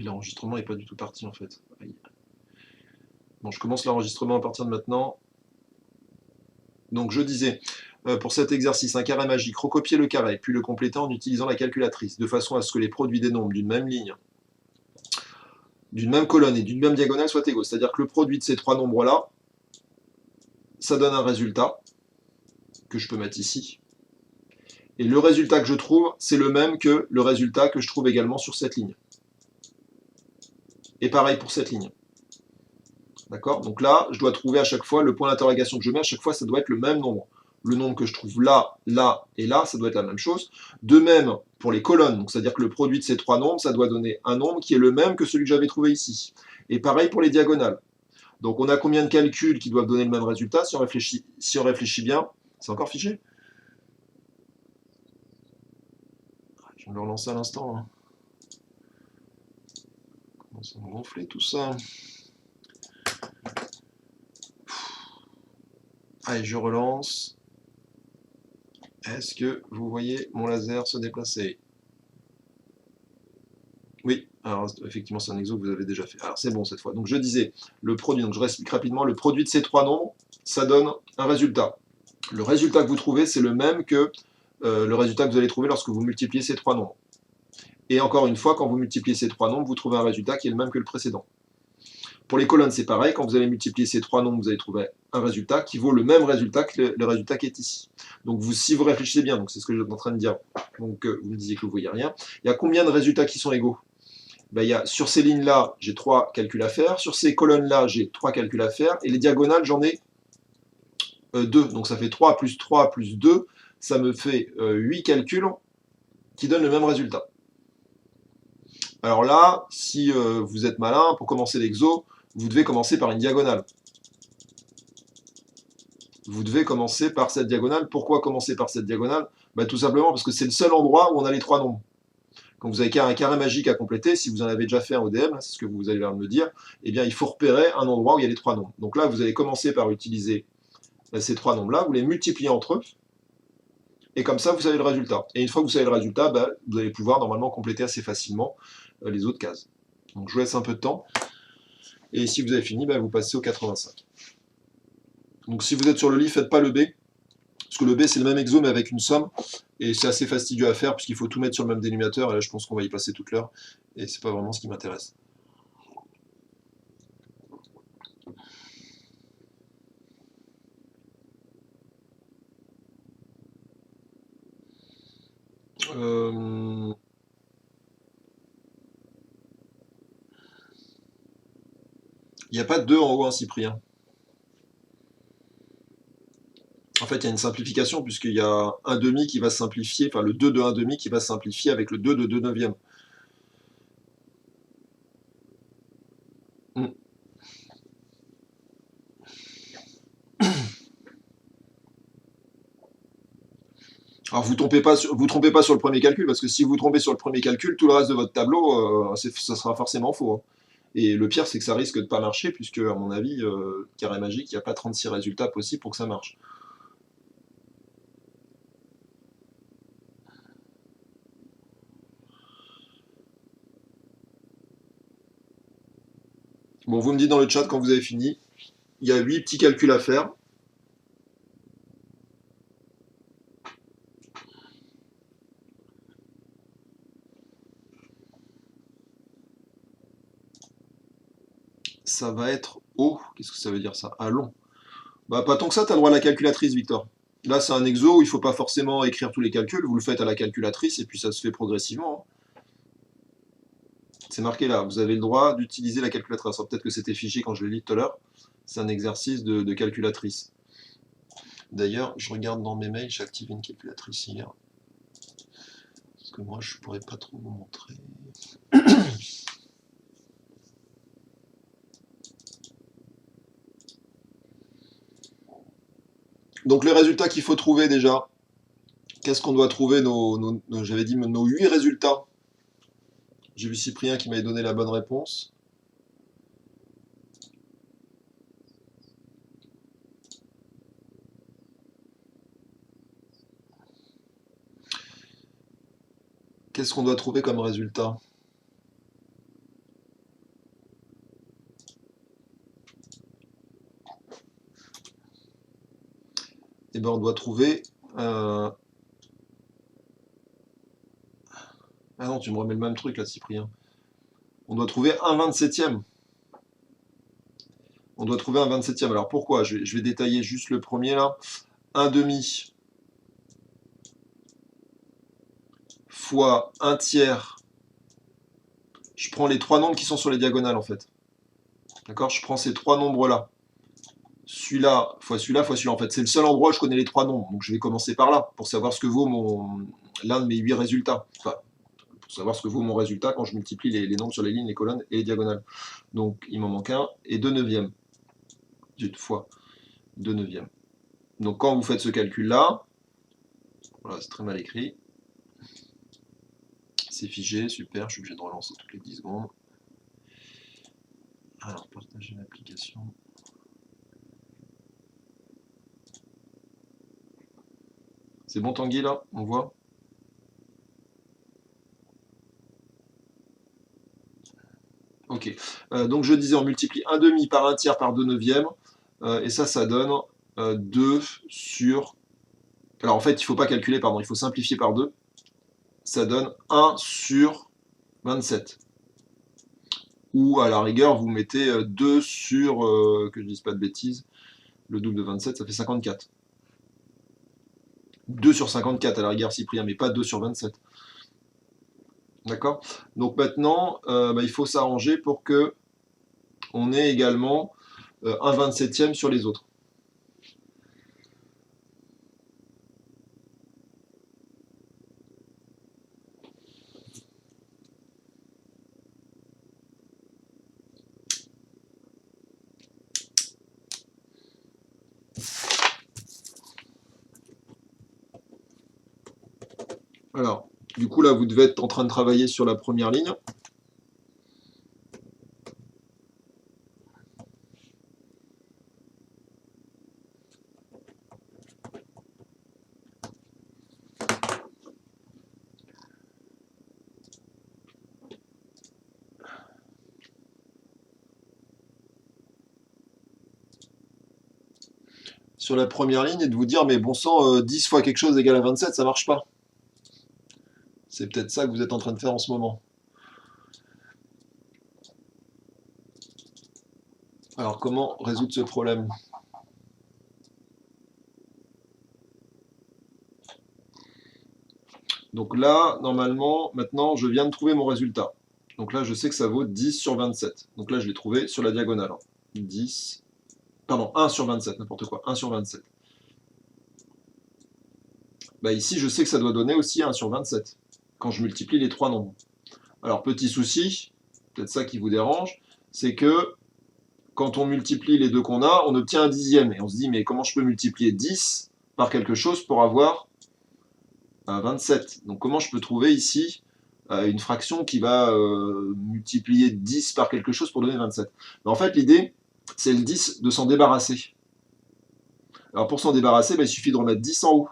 mais l'enregistrement n'est pas du tout parti en fait. Aïe. Bon, je commence l'enregistrement à partir de maintenant. Donc je disais, pour cet exercice, un carré magique, recopier le carré, puis le compléter en utilisant la calculatrice, de façon à ce que les produits des nombres d'une même ligne, d'une même colonne et d'une même diagonale soient égaux. C'est-à-dire que le produit de ces trois nombres-là, ça donne un résultat, que je peux mettre ici. Et le résultat que je trouve, c'est le même que le résultat que je trouve également sur cette ligne. Et pareil pour cette ligne. D'accord? Donc là, je dois trouver à chaque fois, le point d'interrogation que je mets, à chaque fois, ça doit être le même nombre. Le nombre que je trouve là, là et là, ça doit être la même chose. De même pour les colonnes, c'est-à-dire que le produit de ces trois nombres, ça doit donner un nombre qui est le même que celui que j'avais trouvé ici. Et pareil pour les diagonales. Donc on a combien de calculs qui doivent donner le même résultat si on réfléchit bien? C'est encore fiché? Je vais me le relancer à l'instant. Hein. Comment ça me gonfler tout ça? Allez, je relance. Est-ce que vous voyez mon laser se déplacer? Oui, alors effectivement c'est un exo que vous avez déjà fait. Alors c'est bon cette fois. Donc je disais, le produit, donc je réexplique rapidement, le produit de ces trois nombres, ça donne un résultat. Le résultat que vous trouvez, c'est le même que le résultat que vous allez trouver lorsque vous multipliez ces trois nombres. Et encore une fois, quand vous multipliez ces trois nombres, vous trouvez un résultat qui est le même que le précédent. Pour les colonnes, c'est pareil. Quand vous allez multiplier ces trois nombres, vous allez trouver un résultat qui vaut le même résultat que le résultat qui est ici. Donc si vous réfléchissez bien, donc c'est ce que j'étais en train de dire, donc vous me disiez que vous ne voyez rien, il y a combien de résultats qui sont égaux? Ben, sur ces lignes-là, j'ai 3 calculs à faire. Sur ces colonnes-là, j'ai 3 calculs à faire. Et les diagonales, j'en ai 2. Donc ça fait 3 plus 2. Ça me fait 8 calculs qui donnent le même résultat. Alors là, si vous êtes malin, pour commencer l'exo, vous devez commencer par une diagonale. Vous devez commencer par cette diagonale. Pourquoi commencer par cette diagonale? Ben, tout simplement parce que c'est le seul endroit où on a les trois nombres. Quand vous avez un carré magique à compléter, si vous en avez déjà fait un ODM, c'est ce que vous allez me dire, eh bien il faut repérer un endroit où il y a les trois nombres. Donc là, vous allez commencer par utiliser ces trois nombres-là, vous les multipliez entre eux, et comme ça, vous savez le résultat. Et une fois que vous savez le résultat, ben, vous allez pouvoir normalement compléter assez facilement les autres cases. Donc je vous laisse un peu de temps, et si vous avez fini, ben, vous passez au 85. Donc si vous êtes sur le lit, faites pas le B, parce que le B c'est le même exo mais avec une somme, et c'est assez fastidieux à faire puisqu'il faut tout mettre sur le même dénominateur, et là je pense qu'on va y passer toute l'heure, et c'est pas vraiment ce qui m'intéresse. Il n'y a pas de 2 en haut, hein, Cyprien. En fait, il y a une simplification, puisqu'il y a un demi qui va simplifier, enfin le 2 de 1 demi qui va simplifier avec le 2 de 2 neuvième. Hmm. Alors vous vous trompez pas sur le premier calcul, parce que si vous vous trompez sur le premier calcul, tout le reste de votre tableau, ça sera forcément faux. Hein. Et le pire, c'est que ça risque de ne pas marcher, puisque, à mon avis, carré magique, il n'y a pas 36 résultats possibles pour que ça marche. Bon, vous me dites dans le chat quand vous avez fini. Il y a 8 petits calculs à faire. Ça va être haut. Qu'est-ce que ça veut dire ça? Ah, long. Bah, pas tant que ça, tu as le droit à la calculatrice, Victor. Là, c'est un exo où il ne faut pas forcément écrire tous les calculs. Vous le faites à la calculatrice et puis ça se fait progressivement. Hein. C'est marqué là. Vous avez le droit d'utiliser la calculatrice. Peut-être que c'était fiché quand je l'ai lu tout à l'heure. C'est un exercice de calculatrice. D'ailleurs, je regarde dans mes mails, j'ai activé une calculatrice hier. Parce que moi, je pourrais pas trop vous montrer. Donc les résultats qu'il faut trouver déjà, qu'est-ce qu'on doit trouver j'avais dit nos 8 résultats. J'ai vu Cyprien qui m'avait donné la bonne réponse. Qu'est-ce qu'on doit trouver comme résultat? eh ben, on doit trouver... Ah non, tu me remets le même truc là, Cyprien. On doit trouver un 27e. On doit trouver un 27e. Alors pourquoi? Je vais détailler juste le premier là. 1 demi fois 1 tiers. Je prends les trois nombres qui sont sur les diagonales en fait. D'accord? Je prends ces trois nombres là. Celui-là fois celui-là fois celui-là. En fait, c'est le seul endroit où je connais les trois nombres. Donc je vais commencer par là pour savoir ce que vaut l'un de mes 8 résultats. Enfin, pour savoir ce que vaut mon résultat quand je multiplie les nombres sur les lignes, les colonnes et les diagonales. Donc il m'en manque un et 2 neuvièmes. Fois 2 neuvièmes. Donc quand vous faites ce calcul-là, voilà, c'est très mal écrit. C'est figé, super, je suis obligé de relancer toutes les 10 secondes. Alors, partager l'application. C'est bon Tanguy là? On voit? Ok. Donc je disais, on multiplie 1 demi par 1 tiers par 2 neuvièmes. Et ça donne 2 sur... Alors en fait, il ne faut pas calculer, pardon, il faut simplifier par 2. Ça donne 1 sur 27. Ou à la rigueur, vous mettez 2 sur, que je ne dise pas de bêtises, le double de 27, ça fait 54. 2 sur 54 à la rigueur, Cyprien, mais pas 2 sur 27. D'accord? Donc maintenant, il faut s'arranger pour que on ait également un 27e sur les autres. Alors, du coup, là, vous devez être en train de travailler sur la première ligne. Sur la première ligne et de vous dire, mais bon sang, 10 fois quelque chose égale à 27, ça marche pas. C'est peut-être ça que vous êtes en train de faire en ce moment. Alors, comment résoudre ce problème? Donc là, normalement, maintenant, je viens de trouver mon résultat. Donc là, je sais que ça vaut 10 sur 27. Donc là, je l'ai trouvé sur la diagonale. 10, pardon, 1 sur 27, n'importe quoi, 1 sur 27. Bah ici, je sais que ça doit donner aussi 1 sur 27, quand je multiplie les trois nombres. Alors, petit souci, peut-être ça qui vous dérange, c'est que quand on multiplie les deux qu'on a, on obtient un dixième. Et on se dit, mais comment je peux multiplier 10 par quelque chose pour avoir 27? Donc comment je peux trouver ici une fraction qui va multiplier 10 par quelque chose pour donner 27? Mais en fait, l'idée, c'est le 10 de s'en débarrasser. Alors pour s'en débarrasser, il suffit de remettre 10 en haut.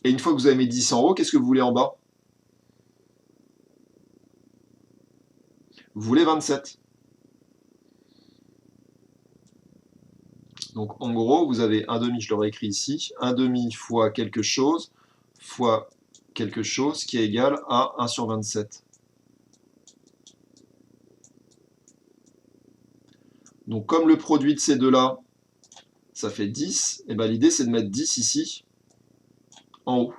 Et une fois que vous avez mis 10 en haut, qu'est-ce que vous voulez en bas? Vous voulez 27. Donc en gros, vous avez 1 demi, je l'aurais écrit ici, 1 demi fois quelque chose qui est égal à 1 sur 27. Donc comme le produit de ces deux-là, ça fait 10, et l'idée c'est de mettre 10 ici, en haut.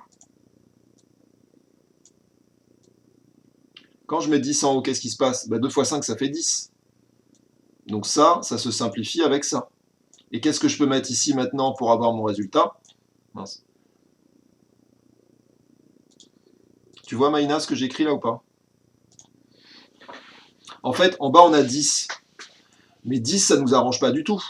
Quand je mets 10 en haut, qu'est-ce qui se passe? 2 fois 5, ça fait 10. Donc ça se simplifie avec ça. Et qu'est-ce que je peux mettre ici maintenant pour avoir mon résultat? Mince. Tu vois, Maïna, ce que j'écris là ou pas? En fait, en bas, on a 10. Mais 10, ça ne nous arrange pas du tout,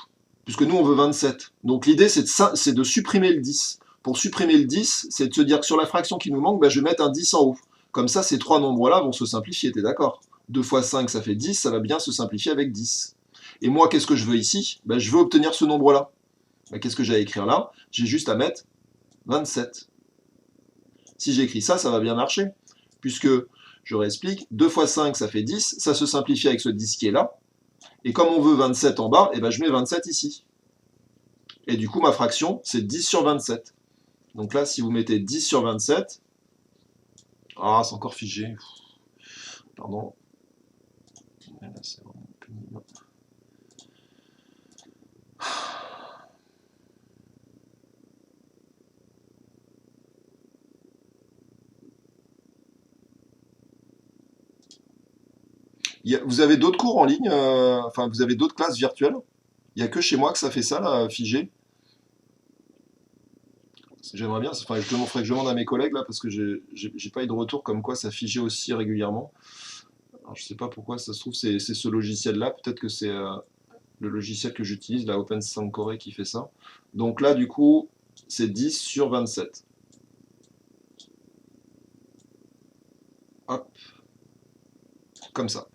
puisque nous, on veut 27. Donc l'idée, c'est de supprimer le 10. Pour supprimer le 10, c'est de se dire que sur la fraction qui nous manque, je vais mettre un 10 en haut. Comme ça, ces trois nombres-là vont se simplifier, t'es d'accord? 2 fois 5, ça fait 10, ça va bien se simplifier avec 10. Et moi, qu'est-ce que je veux ici? Je veux obtenir ce nombre-là. Qu'est-ce que j'ai à écrire là? J'ai juste à mettre 27. Si j'écris ça, ça va bien marcher. Puisque, je réexplique, 2 fois 5, ça fait 10, ça se simplifie avec ce 10 qui est là. Et comme on veut 27 en bas, je mets 27 ici. Et du coup, ma fraction, c'est 10 sur 27. Donc là, si vous mettez 10 sur 27, ah, c'est encore figé. Pardon. Là, c'est vraiment pénible. Vous avez d'autres cours en ligne, enfin, vous avez d'autres classes virtuelles? Il n'y a que chez moi que ça fait ça, là, figé. J'aimerais bien, enfin, faudrait que je demande à mes collègues, là, parce que j'ai pas eu de retour comme quoi ça figeait aussi régulièrement. Alors, je sais pas pourquoi, ça se trouve, c'est ce logiciel-là. Peut-être que c'est le logiciel que j'utilise, la OpenSankore, qui fait ça. Donc là, du coup, c'est 10 sur 27. Hop, comme ça.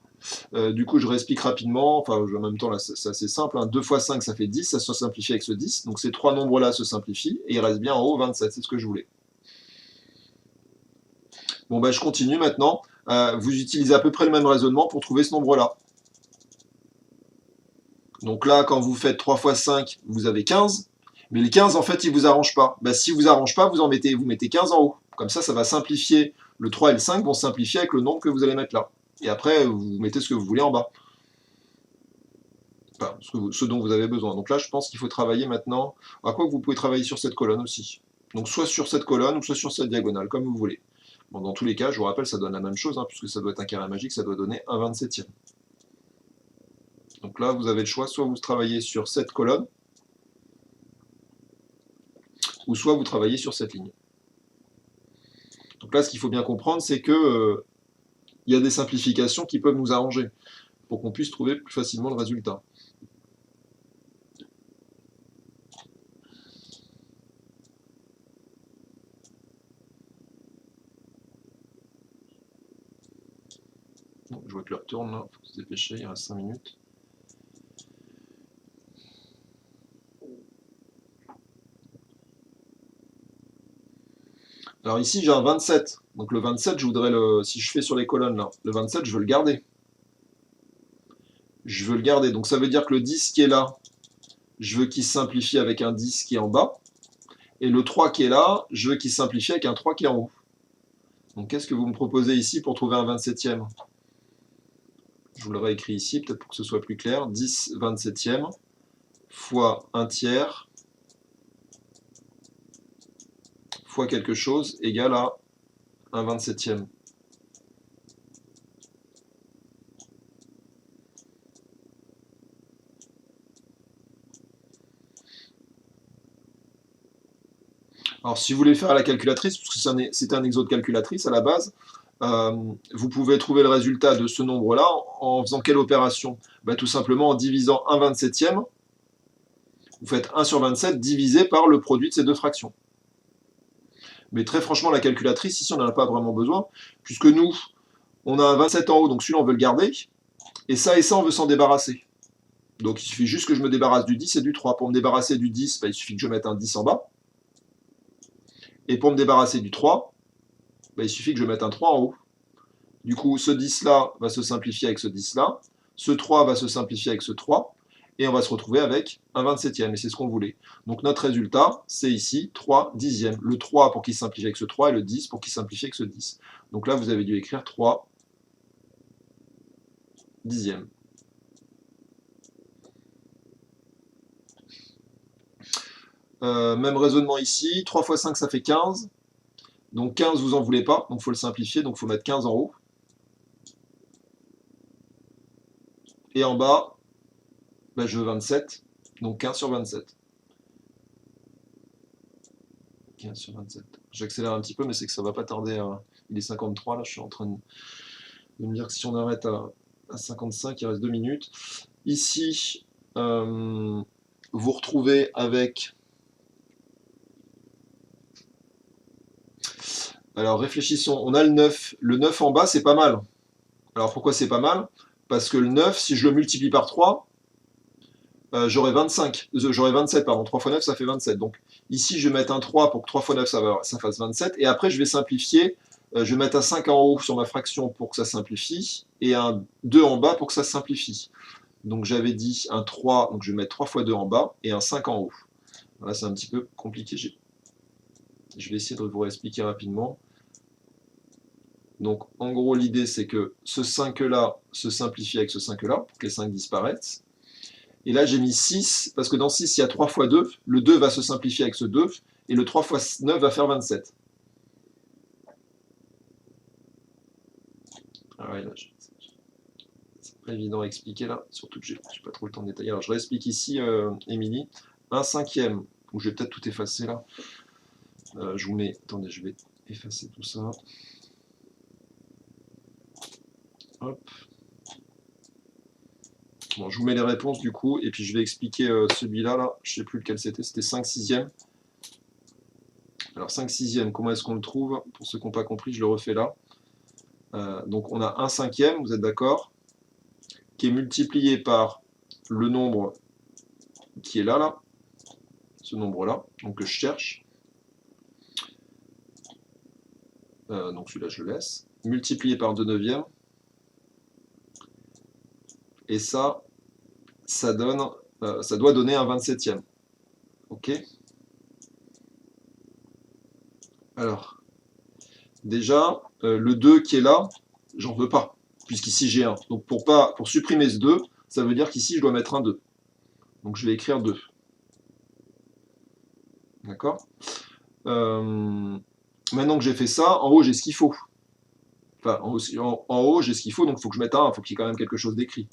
Du coup, je réexplique rapidement. Enfin, en même temps, là, c'est assez simple. 2 fois 5, ça fait 10. Ça se simplifie avec ce 10. Donc ces trois nombres-là se simplifient. Et il reste bien en haut 27. C'est ce que je voulais. Bon, ben, je continue maintenant. Vous utilisez à peu près le même raisonnement pour trouver ce nombre-là. Donc là, quand vous faites 3 fois 5, vous avez 15. Mais les 15, en fait, ils ne vous arrangent pas. Ben, si vous ne arrange pas, vous mettez 15 en haut. Comme ça va simplifier. Le 3 et le 5 vont simplifier avec le nombre que vous allez mettre là. Et après, vous mettez ce que vous voulez en bas. Enfin, ce dont vous avez besoin. Donc là, je pense qu'il faut travailler maintenant. À quoi vous pouvez travailler sur cette colonne aussi. Donc soit sur cette colonne ou soit sur cette diagonale, comme vous voulez. Bon, dans tous les cas, je vous rappelle, ça donne la même chose, puisque ça doit être un carré magique, ça doit donner un 27e. Donc là, vous avez le choix, soit vous travaillez sur cette colonne, ou soit vous travaillez sur cette ligne. Donc là, ce qu'il faut bien comprendre, c'est que il y a des simplifications qui peuvent nous arranger, pour qu'on puisse trouver plus facilement le résultat. Bon, je vois que l'heure tourne, là, il faut se dépêcher, il reste 5 minutes. Alors ici, j'ai un 27. Donc le 27, si je fais sur les colonnes là, le 27, je veux le garder. Je veux le garder. Donc ça veut dire que le 10 qui est là, je veux qu'il simplifie avec un 10 qui est en bas. Et le 3 qui est là, je veux qu'il simplifie avec un 3 qui est en haut. Donc qu'est-ce que vous me proposez ici pour trouver un 27e? Je vous le réécris ici, peut-être pour que ce soit plus clair. 10 27e fois 1 tiers fois quelque chose égale à un 27e. Alors si vous voulez faire à la calculatrice, parce que c'est un exo de calculatrice à la base, vous pouvez trouver le résultat de ce nombre-là en faisant quelle opération? Tout simplement en divisant un 27e. Vous faites 1 sur 27 divisé par le produit de ces deux fractions. Mais très franchement, la calculatrice, ici, on n'en a pas vraiment besoin, puisque nous, on a un 27 en haut, donc celui-là, on veut le garder, et ça, on veut s'en débarrasser. Donc il suffit juste que je me débarrasse du 10 et du 3. Pour me débarrasser du 10, il suffit que je mette un 10 en bas. Et pour me débarrasser du 3, il suffit que je mette un 3 en haut. Du coup, ce 10-là va se simplifier avec ce 10-là. Ce 3 va se simplifier avec ce 3. Et on va se retrouver avec un 27e. Et c'est ce qu'on voulait. Donc notre résultat, c'est ici 3 dixièmes. Le 3 pour qu'il simplifie avec ce 3 et le 10 pour qu'il simplifie avec ce 10. Donc là, vous avez dû écrire 3 dixièmes. Même raisonnement ici. 3 fois 5, ça fait 15. Donc 15, vous en voulez pas. Donc il faut le simplifier. Donc il faut mettre 15 en haut. Et en bas, je veux 27. Donc 15 sur 27. 15 sur 27. J'accélère un petit peu, mais c'est que ça va pas tarder. Il est 53, là, je suis en train de me dire que si on arrête à 55, il reste 2 minutes. Ici, vous retrouvez avec... Alors réfléchissons, on a le 9. Le 9 en bas, c'est pas mal. Alors pourquoi c'est pas mal? Parce que le 9, si je le multiplie par 3, j'aurai 25. J'aurai 27, pardon. 3 fois 9, ça fait 27. Donc ici, je vais mettre un 3 pour que 3 fois 9, ça fasse 27. Et après, je vais simplifier. Je vais mettre un 5 en haut sur ma fraction pour que ça simplifie. Et un 2 en bas pour que ça simplifie. Donc j'avais dit un 3, donc je vais mettre 3 fois 2 en bas et un 5 en haut. Là, c'est un petit peu compliqué. Je vais essayer de vous expliquer rapidement. Donc, en gros, l'idée, c'est que ce 5-là se simplifie avec ce 5-là, pour que les 5 disparaissent. Et là, j'ai mis 6, parce que dans 6, il y a 3 fois 2. Le 2 va se simplifier avec ce 2, et le 3 fois 9 va faire 27. Ah ouais, là, c'est pas évident à expliquer là, surtout que je n'ai pas trop le temps de détailler. Alors, je réexplique ici, Émilie. 1/5, ou je vais peut-être tout effacer là. Je vous mets, attendez, je vais effacer tout ça. Hop. Bon, je vous mets les réponses du coup, et puis je vais expliquer celui-là, là. Je ne sais plus lequel c'était 5/6. Alors 5/6, comment est-ce qu'on le trouve? Pour ceux qui n'ont pas compris, je le refais là. Donc on a 1/5, vous êtes d'accord, qui est multiplié par le nombre qui est là, ce nombre-là, donc que je cherche. Donc celui-là, je le laisse. Multiplié par 2/9. Et ça donne, ça doit donner un 27e. Ok? Alors, déjà, le 2 qui est là, j'en veux pas, puisqu'ici j'ai 1. Donc pour supprimer ce 2, ça veut dire qu'ici je dois mettre un 2. Donc je vais écrire 2. D'accord? Maintenant que j'ai fait ça, en haut j'ai ce qu'il faut. Enfin, en haut j'ai ce qu'il faut, donc il faut que je mette un 1, il faut qu'il y ait quand même quelque chose d'écrit.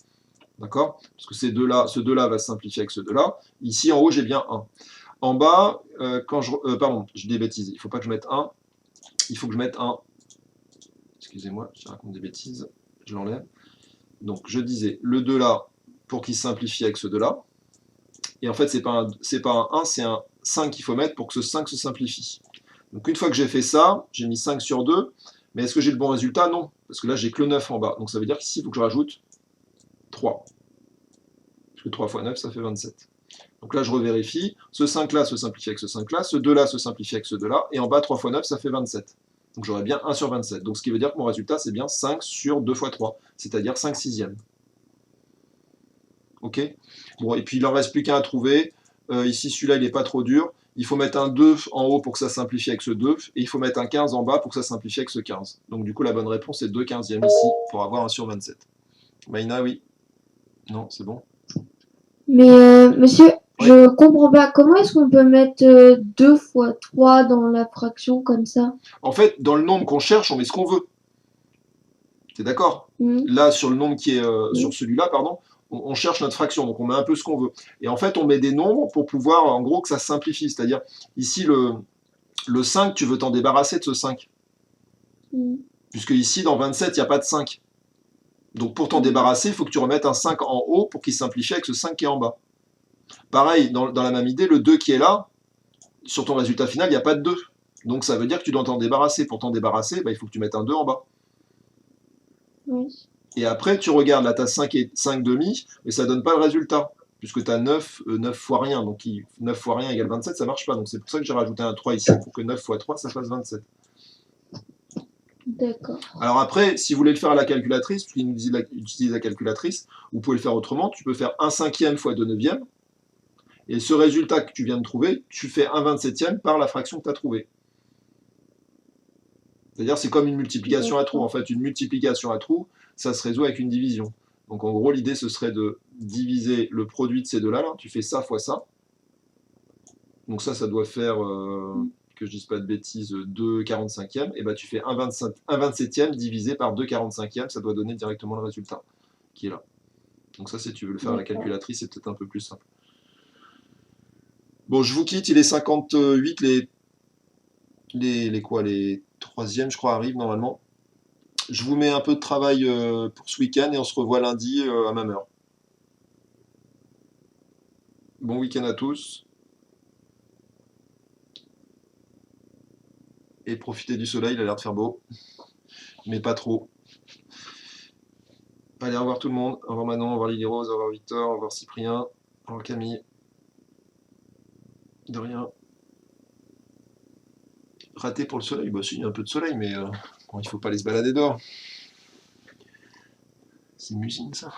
D'accord? Parce que ce 2-là va se simplifier avec ce 2-là. Ici en haut j'ai bien 1. En bas, pardon, je dis des bêtises, il ne faut pas que je mette 1, il faut que je mette 1. Excusez-moi, je raconte des bêtises, je l'enlève. Donc je disais, le 2 là, pour qu'il simplifie avec ce 2 là. Et en fait, c'est pas un 1, c'est un 5 qu'il faut mettre pour que ce 5 se simplifie. Donc une fois que j'ai fait ça, j'ai mis 5 sur 2, mais est-ce que j'ai le bon résultat? Non, parce que là j'ai que le 9 en bas. Donc ça veut dire qu'ici, il faut que je rajoute 3. Parce que 3 fois 9, ça fait 27. Donc là, je revérifie. Ce 5-là se simplifie avec ce 5-là, ce 2-là se simplifie avec ce 2-là, et en bas, 3 fois 9, ça fait 27. Donc j'aurais bien 1 sur 27. Donc ce qui veut dire que mon résultat, c'est bien 5 sur 2 fois 3, c'est-à-dire 5/6. Ok? Bon, et puis il en reste plus qu'un à trouver. Ici, celui-là, il n'est pas trop dur. Il faut mettre un 2 en haut pour que ça simplifie avec ce 2, et il faut mettre un 15 en bas pour que ça simplifie avec ce 15. Donc du coup, la bonne réponse est 2/15 ici, pour avoir 1 sur 27. Maïna, oui? Non, c'est bon? Mais monsieur, Oui. je comprends pas. Comment est-ce qu'on peut mettre 2 fois 3 dans la fraction comme ça? En fait, dans le nombre qu'on cherche, on met ce qu'on veut. T'es d'accord? Hmm. Là, sur le nombre qui est sur Oui. celui-là, pardon, on cherche notre fraction, donc on met un peu ce qu'on veut. Et en fait, on met des nombres pour pouvoir, en gros, que ça simplifie. C'est-à-dire, ici, le 5, tu veux t'en débarrasser de ce 5. Hmm. Puisque ici, dans 27, il n'y a pas de 5. Donc pour t'en Hmm. débarrasser, il faut que tu remettes un 5 en haut pour qu'il simplifie avec ce 5 qui est en bas. Pareil, dans la même idée, le 2 qui est là, sur ton résultat final, il n'y a pas de 2. Donc ça veut dire que tu dois t'en débarrasser. Pour t'en débarrasser, bah, il faut que tu mettes un 2 en bas. Oui. Et après, tu regardes, là, tu as 5 et 5 demi, mais ça ne donne pas le résultat, puisque tu as 9 fois rien. Donc 9 fois rien égale 27, ça ne marche pas. Donc c'est pour ça que j'ai rajouté un 3 ici, pour que 9 fois 3, ça fasse 27. D'accord. Alors après, si vous voulez le faire à la calculatrice, puisqu'il nous dit utilise la calculatrice, vous pouvez le faire autrement. Tu peux faire 1/5 fois 2/9. Et ce résultat que tu viens de trouver, tu fais 1/27 par la fraction que tu as trouvée. C'est-à-dire c'est comme une multiplication à trous. En D'accord. fait, une multiplication à trous, ça se résout avec une division. Donc en gros, l'idée, ce serait de diviser le produit de ces deux-là. Là. Tu fais ça fois ça. Donc ça doit faire, que je dise pas de bêtises, 2/45. Et bah tu fais 1/27 divisé par 2/45. Ça doit donner directement le résultat qui est là. Donc ça, si tu veux le faire à la D'accord. calculatrice, c'est peut-être un peu plus simple. Bon, je vous quitte, il est 58, les troisièmes, je crois, arrivent normalement. Je vous mets un peu de travail pour ce week-end et on se revoit lundi à même heure. Bon week-end à tous et profitez du soleil, il a l'air de faire beau, mais pas trop. Allez, au revoir tout le monde. Au revoir Manon, au revoir Lily Rose, au revoir Victor, au revoir Cyprien, au revoir Camille. De rien. Raté pour le soleil, bah si, il y a un peu de soleil, mais bon, il faut pas aller se balader dehors. C'est une usine ça.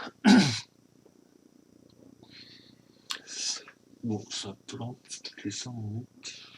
Bon, ça plante toutes les 5 minutes.